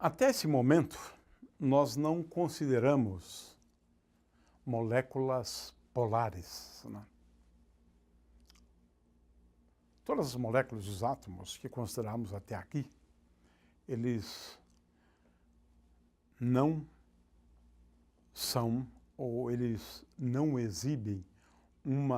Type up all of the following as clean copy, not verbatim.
Até esse momento, nós não consideramos moléculas polares, né? Todas as moléculas dos átomos que consideramos até aqui, eles não são ou eles não exibem um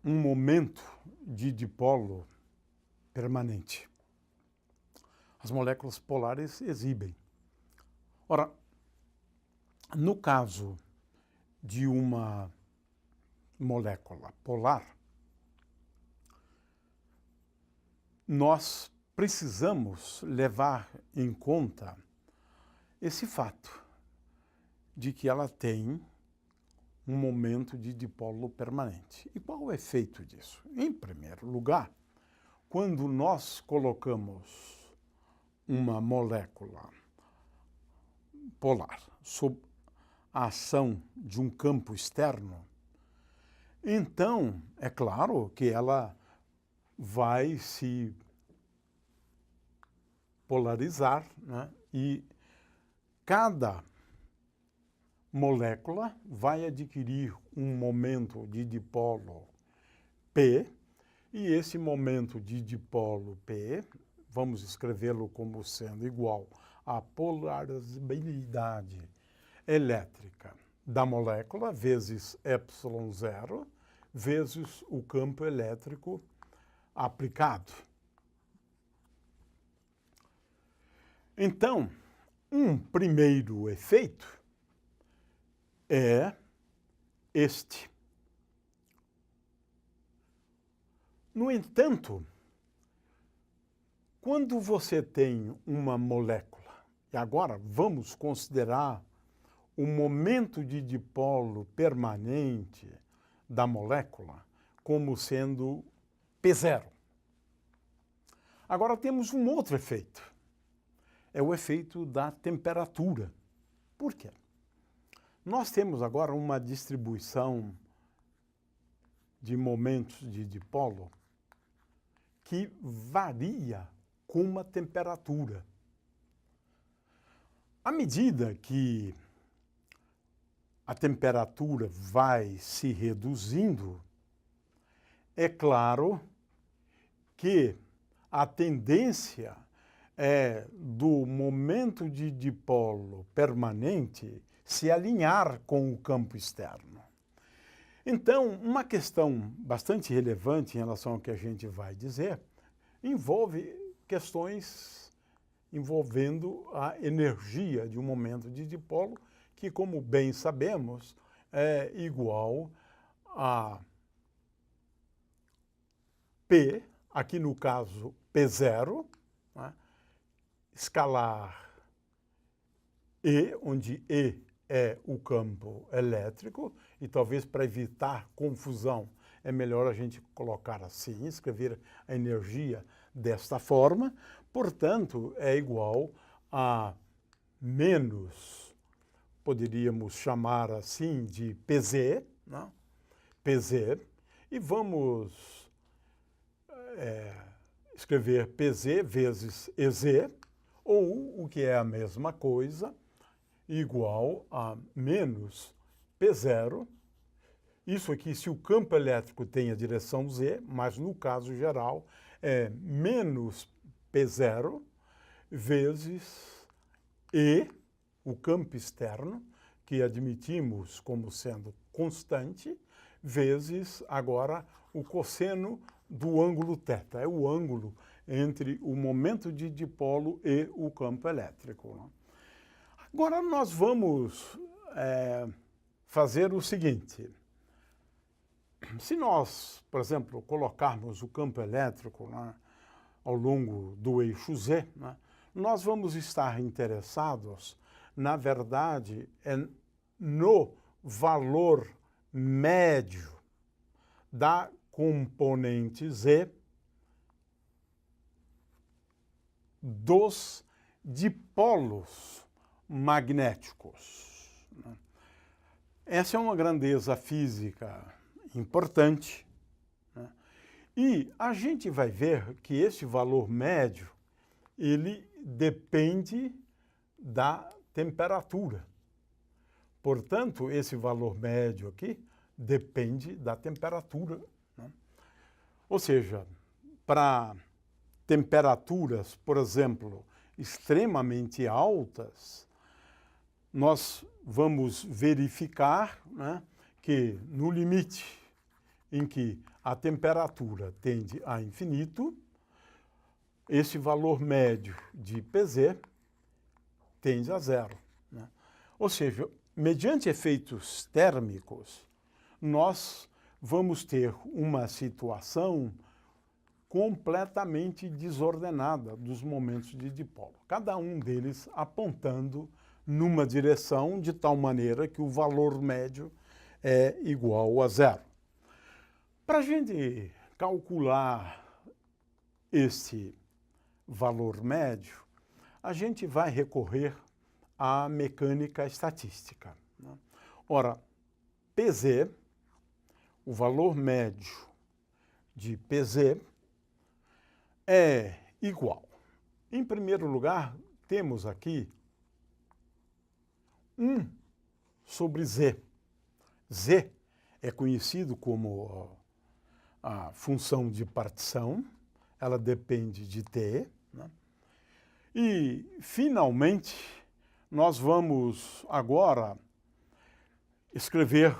momento de dipolo permanente. As moléculas polares exibem. Ora, no caso de uma molécula polar, nós precisamos levar em conta esse fato de que ela tem um momento de dipolo permanente. E qual o efeito disso? Em primeiro lugar, quando nós colocamos uma molécula polar sob a ação de um campo externo, então é claro que ela vai se polarizar, né? E cada molécula vai adquirir um momento de dipolo P, e esse momento de dipolo P, vamos escrevê-lo como sendo igual à polarizabilidade elétrica da molécula vezes ε0 vezes o campo elétrico aplicado. Então, um primeiro efeito é este. No entanto, quando você tem uma molécula, e agora vamos considerar o momento de dipolo permanente da molécula como sendo P0. Agora temos um outro efeito. É o efeito da temperatura. Por quê? Nós temos agora uma distribuição de momentos de dipolo que varia com uma temperatura. À medida que a temperatura vai se reduzindo, é claro que a tendência é do momento de dipolo permanente se alinhar com o campo externo. Então, uma questão bastante relevante em relação ao que a gente vai dizer envolve questões envolvendo a energia de um momento de dipolo que, como bem sabemos, é igual a P, aqui no caso P0, né, escalar E, onde E é o campo elétrico, e talvez para evitar confusão é melhor a gente colocar assim, escrever a energia desta forma. Portanto, é igual a menos, poderíamos chamar assim de PZ, né? PZ, e vamos escrever PZ vezes EZ, ou, o que é a mesma coisa, igual a menos P0. Isso aqui, se o campo elétrico tem a direção Z, mas no caso geral é menos P0 vezes E, o campo externo, que admitimos como sendo constante, vezes agora o cosseno do ângulo θ. É o ângulo entre o momento de dipolo e o campo elétrico. Agora nós vamos fazer o seguinte. Se nós, por exemplo, colocarmos o campo elétrico, né, ao longo do eixo Z, né, nós vamos estar interessados, na verdade, no valor médio da componente Z dos dipolos magnéticos. Essa é uma grandeza física importante, né? E a gente vai ver que esse valor médio ele depende da temperatura. Portanto, esse valor médio aqui depende da temperatura, né? Ou seja, para temperaturas, por exemplo, extremamente altas, nós vamos verificar, né, que no limite em que a temperatura tende a infinito, esse valor médio de Pz tende a zero, né? Ou seja, mediante efeitos térmicos, nós vamos ter uma situação completamente desordenada dos momentos de dipolo, cada um deles apontando numa direção de tal maneira que o valor médio é igual a zero. Para a gente calcular este valor médio, a gente vai recorrer à mecânica estatística, né? Ora, Pz, o valor médio de Pz é igual. Em primeiro lugar, temos aqui 1 sobre Z. Z é conhecido como a função de partição, ela depende de t, né? E, finalmente, nós vamos agora escrever,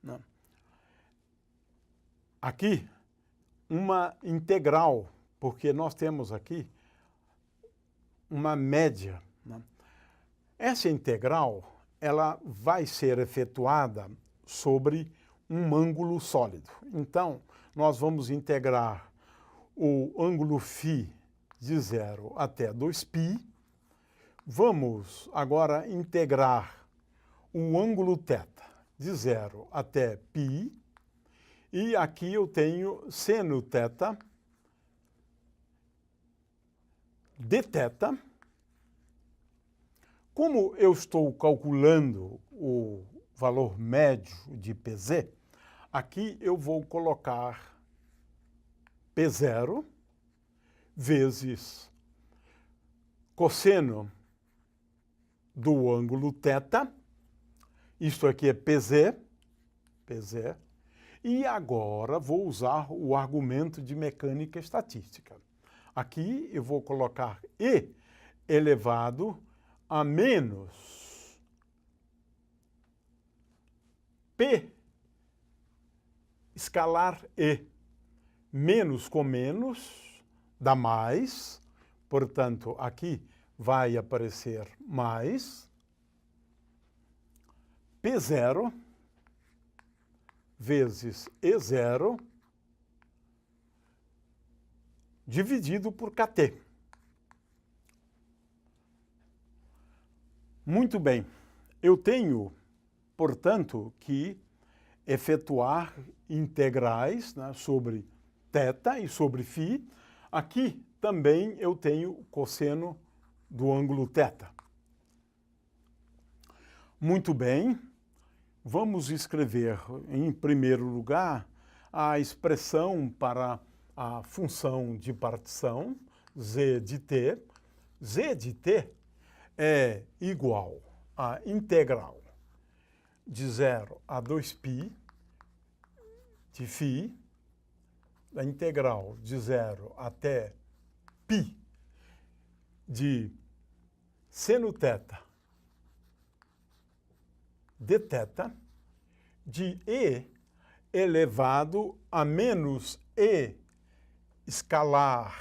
né, aqui uma integral, porque nós temos aqui uma média, né? Essa integral ela vai ser efetuada sobre um ângulo sólido. Então, nós vamos integrar o ângulo φ de 0 até 2π. Vamos agora integrar o ângulo θ de 0 até π. E aqui eu tenho seno θ dθ. Como eu estou calculando o valor médio de Pz, aqui eu vou colocar P0 vezes cosseno do ângulo θ, isto aqui é Pz, e agora vou usar o argumento de mecânica estatística. Aqui eu vou colocar E elevado a menos P escalar E. Menos com menos dá mais, portanto, aqui vai aparecer mais P0 vezes E0 dividido por Kt. Muito bem, eu tenho, portanto, que efetuar integrais, né, sobre θ e sobre φ. Aqui também eu tenho o cosseno do ângulo θ. Muito bem, vamos escrever, em primeiro lugar, a expressão para a função de partição, z de t. Z de t é igual à integral de 0 a 2π de φ, a integral de 0 até π de seno θ dθ de E elevado a menos E escalar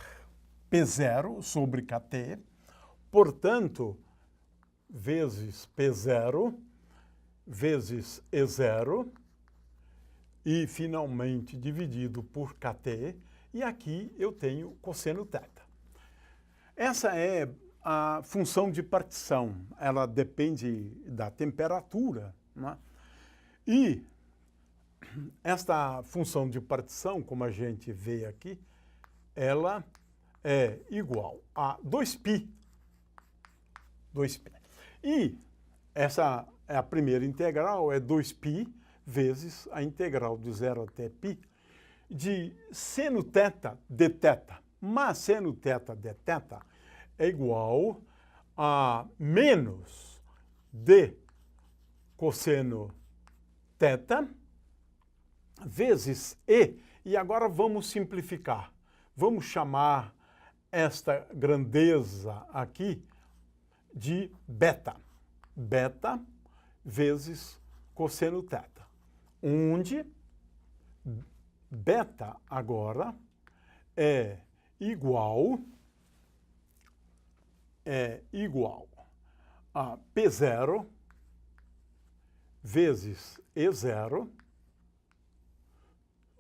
P0 sobre Kt, portanto, vezes P0 vezes E0 e, finalmente, dividido por Kt, e aqui eu tenho cosseno θ. Essa é a função de partição, ela depende da temperatura, né? E esta função de partição, como a gente vê aqui, ela é igual a 2π. E essa é a primeira integral, é 2π vezes a integral de 0 até π de seno θ dθ. Mas seno θ dθ é igual a menos d cosseno θ vezes e agora vamos simplificar. Vamos chamar esta grandeza aqui de beta. Beta vezes cosseno θ, onde beta agora é igual a P0 vezes E0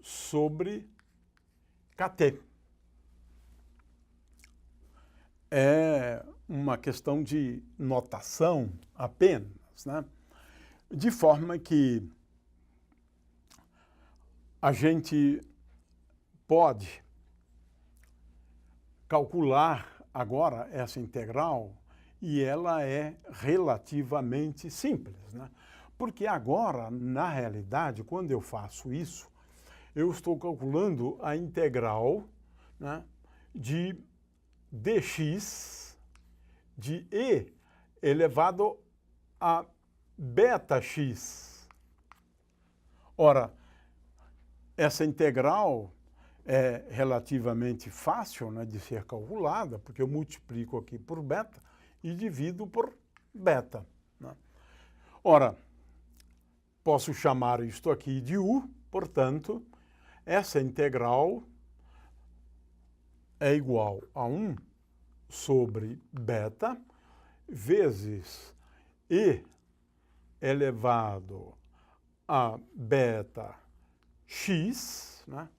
sobre KT. É uma questão de notação apenas, né? De forma que a gente pode calcular agora essa integral e ela é relativamente simples, né? Porque agora, na realidade, quando eu faço isso, eu estou calculando a integral, né, de dx de e elevado a beta x. Ora, essa integral é relativamente fácil, né, de ser calculada, porque eu multiplico aqui por beta e divido por beta, né? Ora, posso chamar isto aqui de u, portanto, essa integral é igual a 1 sobre beta vezes e elevado a beta x, né?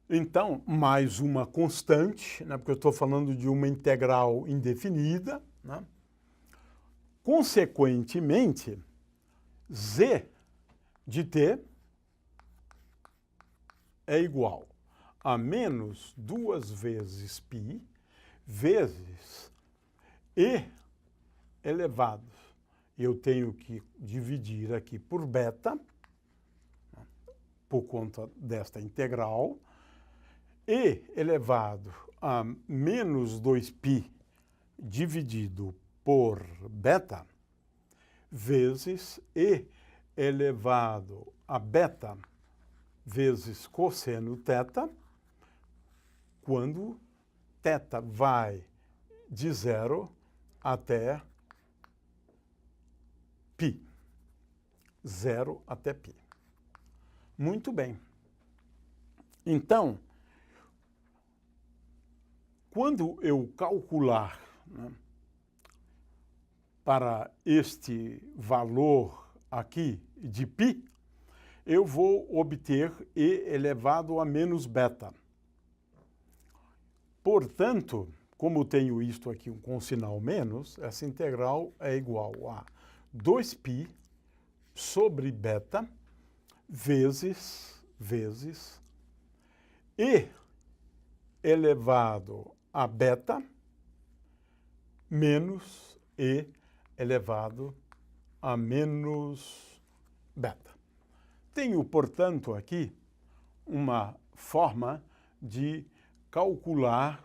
Então, mais uma constante, né? Porque eu estou falando de uma integral indefinida, né? Consequentemente, z de t é igual a menos 2 vezes π vezes e elevado. Eu tenho que dividir aqui por beta, por conta desta integral, e elevado a menos 2π dividido por beta, vezes e elevado a beta vezes cosseno θ, quando θ vai de 0 até π. 0 até π. Muito bem. Então, quando eu calcular, né, para este valor aqui de π, eu vou obter e elevado a menos beta. Portanto, como tenho isto aqui com sinal menos, essa integral é igual a 2π sobre beta vezes e elevado a beta menos e elevado a menos beta. Tenho, portanto, aqui uma forma de calcular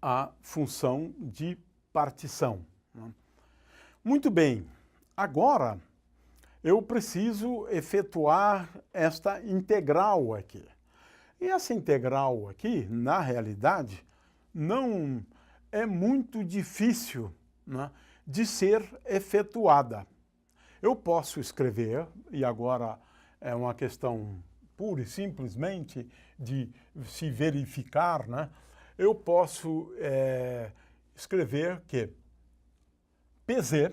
a função de partição. Muito bem, agora eu preciso efetuar esta integral aqui. E essa integral aqui, na realidade, não é muito difícil, né, de ser efetuada. Eu posso escrever, e agora é uma questão pura e simplesmente de se verificar, né? Eu posso escrever que Pz,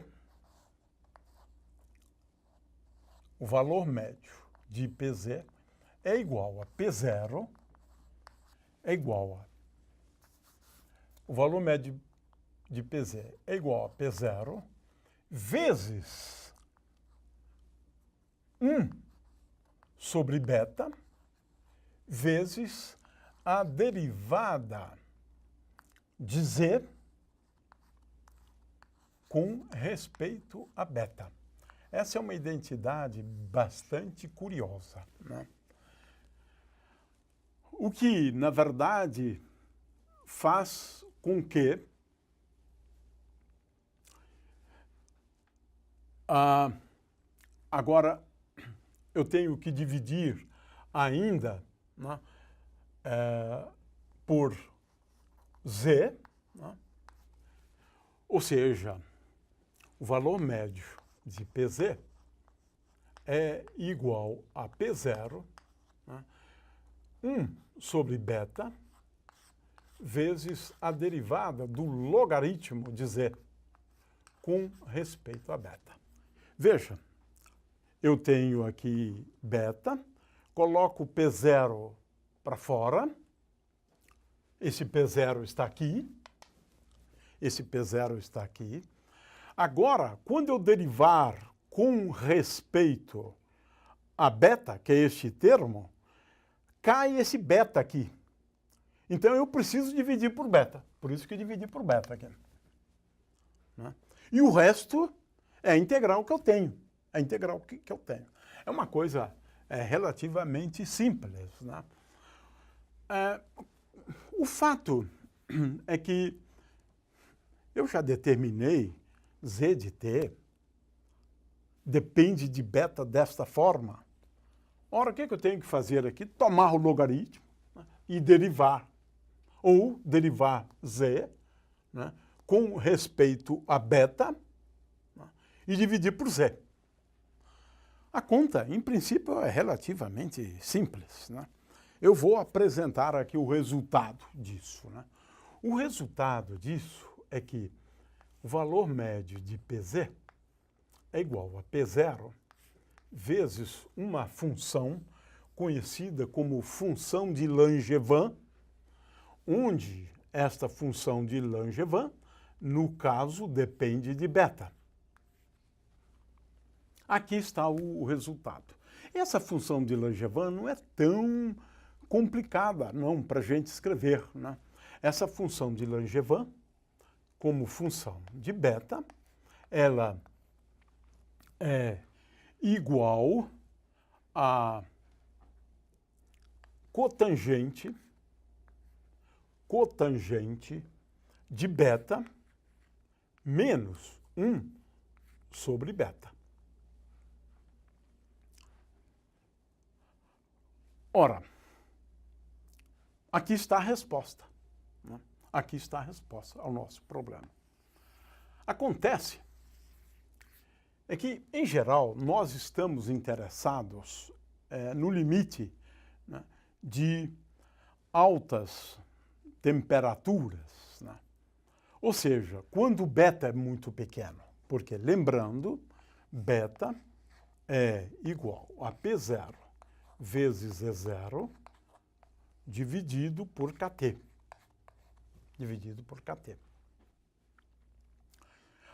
o valor médio de Pz, é igual a P0, é igual a... O valor médio de Pz é igual a P0 vezes 1 sobre beta vezes a derivada de z com respeito a beta. Essa é uma identidade bastante curiosa, né? O que, na verdade, faz com que agora eu tenho que dividir ainda, né, por z, né, ou seja, o valor médio de Pz é igual a P0, né, 1 sobre beta, vezes a derivada do logaritmo de z com respeito a beta. Veja, eu tenho aqui beta, coloco P0 para fora, esse P0 está aqui, esse P0 está aqui. Agora, quando eu derivar com respeito a beta, que é este termo, cai esse beta aqui. Então, eu preciso dividir por beta. Por isso que eu dividi por beta aqui. Né? E o resto é a integral que eu tenho. A integral que eu tenho. É uma coisa relativamente simples. Né? O fato é que eu já determinei z de t depende de beta desta forma. Ora, o que eu tenho que fazer aqui? Tomar o logaritmo, né, e derivar. Ou derivar z, né, com respeito a beta, né, e dividir por z. A conta, em princípio, é relativamente simples. Né? Eu vou apresentar aqui o resultado disso. Né? O resultado disso é que o valor médio de Pz é igual a P0 vezes uma função conhecida como função de Langevin, onde esta função de Langevin, no caso, depende de beta. Aqui está o resultado. Essa função de Langevin não é tão complicada, não, para a gente escrever. Né? Essa função de Langevin, como função de beta, ela é igual a cotangente de beta menos 1 sobre beta. Ora, aqui está a resposta. Né? Aqui está a resposta ao nosso problema. Acontece é que, em geral, nós estamos interessados no limite, né, de altas temperaturas. Né? Ou seja, quando beta é muito pequeno, porque, lembrando, beta é igual a P0 vezes E0 dividido por Kt. Dividido por Kt.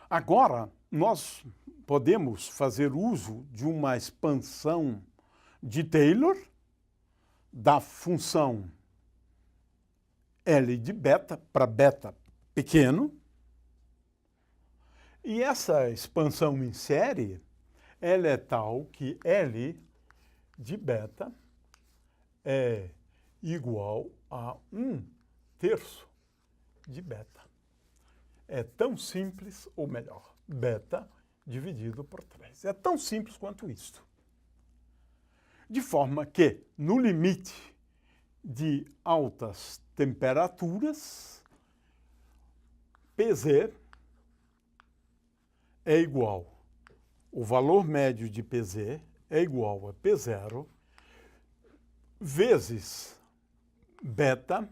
Agora, nós podemos fazer uso de uma expansão de Taylor da função L de beta para beta pequeno. E essa expansão em série, ela é tal que L de beta é igual a 1/3 de beta. É tão simples, ou melhor, beta dividido por 3. É tão simples quanto isto. De forma que, no limite de altas temperaturas, Pz é igual, o valor médio de Pz é igual a P0 vezes beta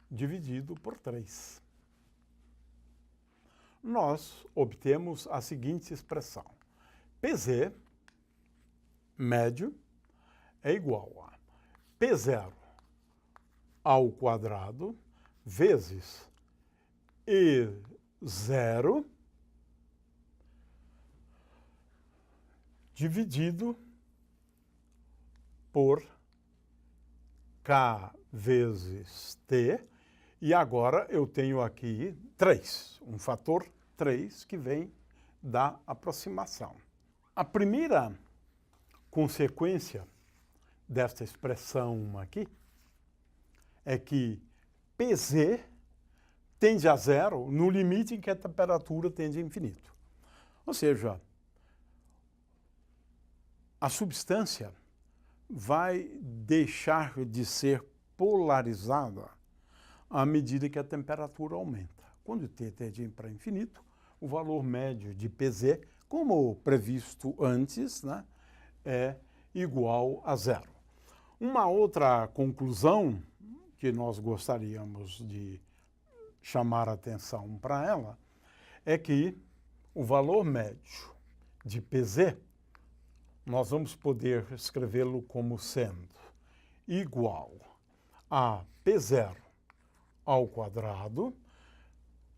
dividido por 3. Nós obtemos a seguinte expressão. Pz médio é igual a P0 ao quadrado vezes E0 dividido por K vezes T. E agora eu tenho aqui 3, um fator 3 que vem da aproximação. A primeira consequência desta expressão aqui é que Pz tende a zero no limite em que a temperatura tende a infinito. Ou seja, a substância vai deixar de ser polarizada à medida que a temperatura aumenta. Quando T tende para infinito, o valor médio de Pz, como previsto antes, né, é igual a zero. Uma outra conclusão que nós gostaríamos de chamar a atenção para ela é que o valor médio de Pz, nós vamos poder escrevê-lo como sendo igual a P0 ao quadrado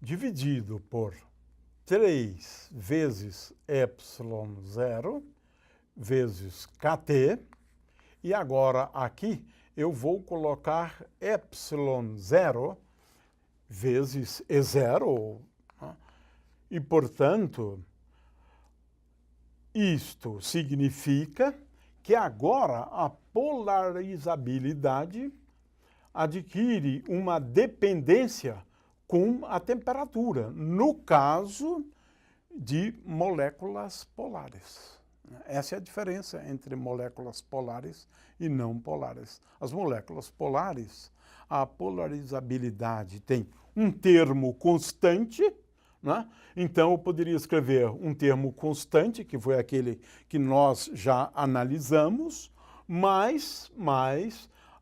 dividido por 3 vezes ε0 vezes kT. E agora aqui eu vou colocar ε0 vezes E0, né? E, portanto, isto significa que agora a polarizabilidade adquire uma dependência com a temperatura, no caso de moléculas polares. Essa é a diferença entre moléculas polares e não polares. As moléculas polares, a polarizabilidade tem um termo constante, né? Então eu poderia escrever um termo constante, que foi aquele que nós já analisamos, mas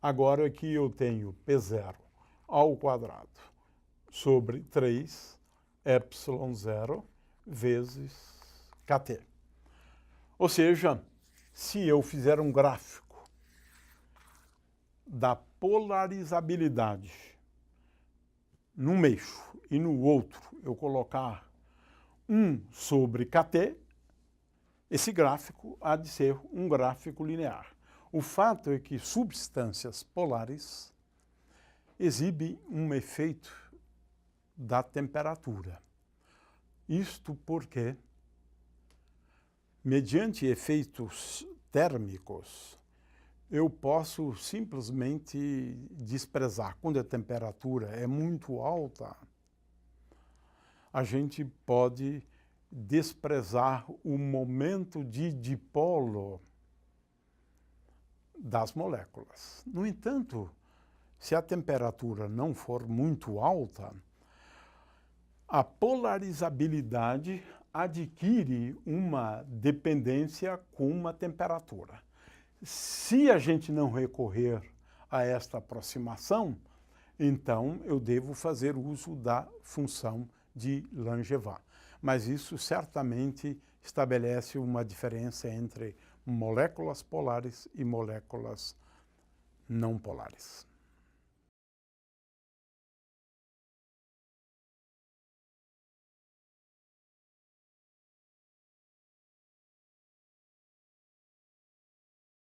agora aqui eu tenho P0 ao quadrado sobre 3 ε0 vezes kT. Ou seja, se eu fizer um gráfico da polarizabilidade num eixo e no outro eu colocar 1 sobre kT, esse gráfico há de ser um gráfico linear. O fato é que substâncias polares exibem um efeito da temperatura. Isto porque, mediante efeitos térmicos, eu posso simplesmente desprezar. Quando a temperatura é muito alta, a gente pode desprezar o momento de dipolo das moléculas. No entanto, se a temperatura não for muito alta, a polarizabilidade adquire uma dependência com uma temperatura. Se a gente não recorrer a esta aproximação, então eu devo fazer uso da função de Langevin. Mas isso certamente estabelece uma diferença entre moléculas polares e moléculas não polares.